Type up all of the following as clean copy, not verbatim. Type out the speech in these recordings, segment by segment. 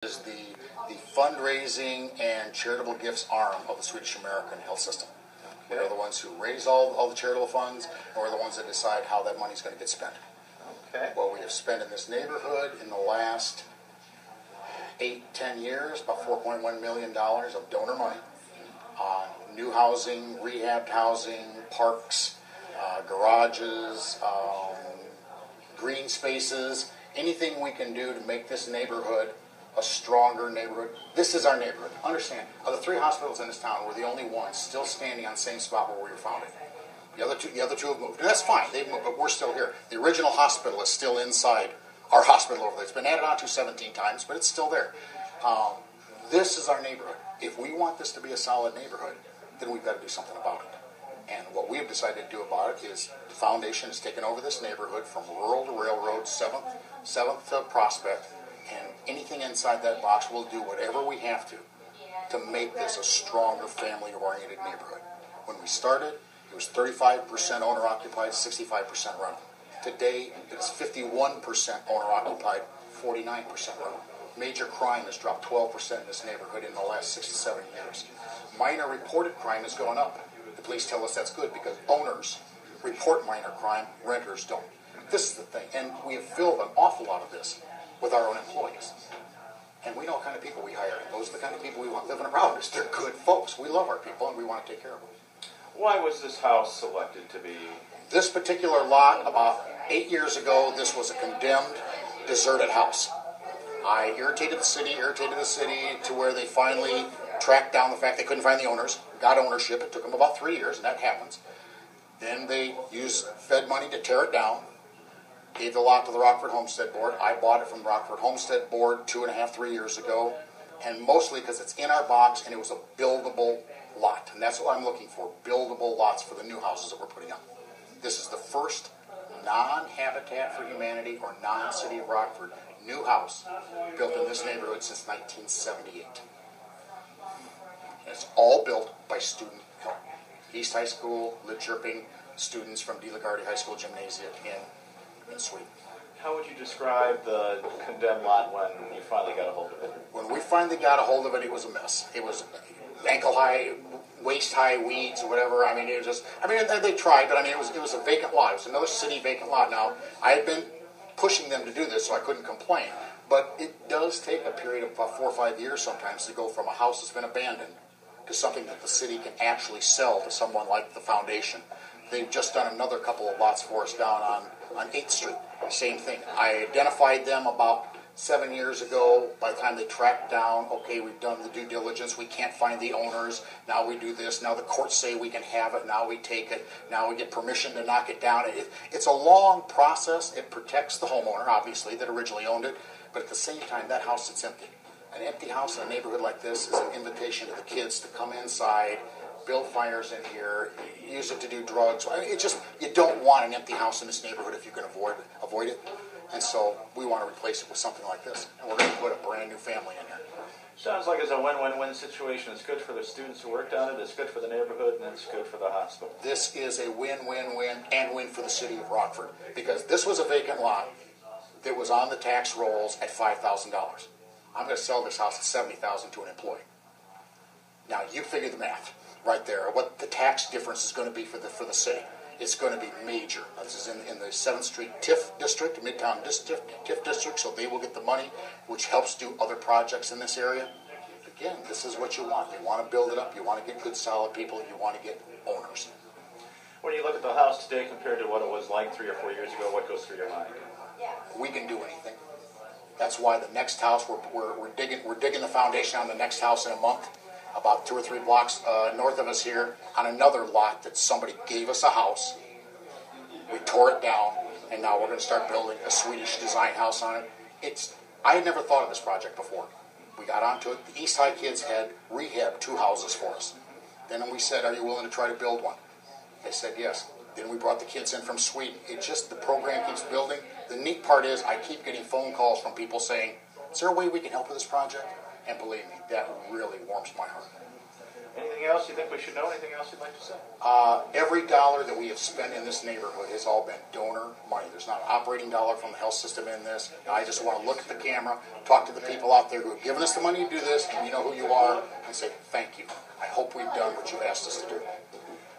Is the fundraising and charitable gifts arm of the SwedishAmerican Health System. Okay. We're the ones who raise all the charitable funds, and we're the ones that decide how that money is going to get spent. Okay. What we have spent in this neighborhood in the last 8-10 years, about $4.1 million of donor money on new housing, rehabbed housing, parks, garages, green spaces, anything we can do to make this neighborhood a stronger neighborhood. This is our neighborhood. Understand, of the 3 hospitals in this town, we're the only ones still standing on the same spot where we were founded. The other two have moved, and that's fine. They've moved, but we're still here. The original hospital is still inside our hospital over there. It's been added on to 17 times, but it's still there. This is our neighborhood. If we want this to be a solid neighborhood, then we've got to do something about it. And what we have decided to do about it is the foundation has taken over this neighborhood from rural to railroad, 7th to Prospect, and anything inside that box, we'll do whatever we have to make this a stronger family-oriented neighborhood. When we started, it was 35% owner-occupied, 65% rental. Today, it's 51% owner-occupied, 49% rental. Major crime has dropped 12% in this neighborhood in the last 6 to 7 years. Minor reported crime has gone up. The police tell us that's good because owners report minor crime, renters don't. This is the thing, and we have filled an awful lot of this with our own employees. And we know what kind of people we hire. Those are the kind of people we want living around us. They're good folks. We love our people, and we want to take care of them. Why was this house selected to be? This particular lot, about 8 years ago, this was a condemned, deserted house. I irritated the city to where they finally tracked down the fact they couldn't find the owners, got ownership. It took them about 3 years, and that happens. Then they used Fed money to tear it down. Gave the lot to the Rockford Homestead Board. I bought it from the Rockford Homestead Board 2.5-3 years ago, and mostly because it's in our box and it was a buildable lot. And that's what I'm looking for, buildable lots for the new houses that we're putting up. This is the first non-Habitat for Humanity or non-City of Rockford new house built in this neighborhood since 1978. And it's all built by student help. East High School, Lidköping, students from De La Gardie High School Gymnasium in Sweden. How would you describe the condemned lot when you finally got a hold of it? When we finally got a hold of it, it was a mess. It was ankle-high, waist-high weeds or whatever. I mean, it was just, they tried, but it was a vacant lot. It was another city vacant lot. Now, I had been pushing them to do this, so I couldn't complain. But it does take a period of about 4 or 5 years sometimes to go from a house that's been abandoned to something that the city can actually sell to someone like the foundation. They've just done another couple of lots for us down on 8th Street. Same thing. I identified them about 7 years ago. By the time they tracked down, okay, we've done the due diligence, we can't find the owners, now we do this, now the courts say we can have it, now we take it, now we get permission to knock it down. It's a long process. It protects the homeowner, obviously, that originally owned it, but at the same time, that house sits empty. An empty house in a neighborhood like this is an invitation to the kids to come inside, build fires in here, use it to do drugs. You don't want an empty house in this neighborhood if you can avoid it. And so we want to replace it with something like this. And we're going to put a brand new family in here. Sounds like it's a win-win-win situation. It's good for the students who worked on it, it's good for the neighborhood, and it's good for the hospital. This is a win-win-win and win for the city of Rockford. Because this was a vacant lot that was on the tax rolls at $5,000. I'm going to sell this house at $70,000 to an employee. Now you figure the math right there, what the tax difference is going to be for the city. It's going to be major. This is in the 7th Street TIF district, Midtown TIF district, so they will get the money, which helps do other projects in this area. Again, this is what you want. You want to build it up. You want to get good, solid people. You want to get owners. When you look at the house today compared to what it was like 3 or 4 years ago, what goes through your mind? We can do anything. That's why the next house, we're digging the foundation on the next house in a month, about 2 or 3 blocks north of us here, on another lot that somebody gave us a house. We tore it down, and now we're going to start building a Swedish design house on it. I had never thought of this project before. We got onto it. The East High kids had rehabbed 2 houses for us. Then we said, are you willing to try to build one? They said yes. Then we brought the kids in from Sweden. The program keeps building. The neat part is I keep getting phone calls from people saying, is there a way we can help with this project? And believe me, that really warms my heart. Anything else you think we should know? Anything else you'd like to say? Every dollar that we have spent in this neighborhood has all been donor money. There's not an operating dollar from the health system in this. And I just want to look at the camera, talk to the people out there who have given us the money to do this, and you know who you are, and say thank you. I hope we've done what you've asked us to do.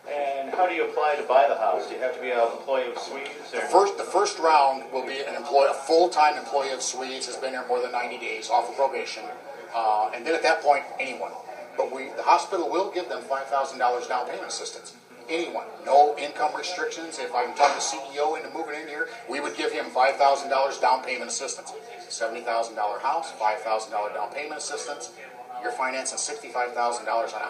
And how do you apply to buy the house? Do you have to be an employee of Swedes? The first round will be a full-time employee of Swedes has been here more than 90 days off of probation, and then at that point, anyone. But the hospital will give them $5,000 down payment assistance. Anyone, no income restrictions. If I can talk the CEO into moving in here, we would give him $5,000 down payment assistance. $70,000 house, $5,000 down payment assistance. You're financing $65,000 on a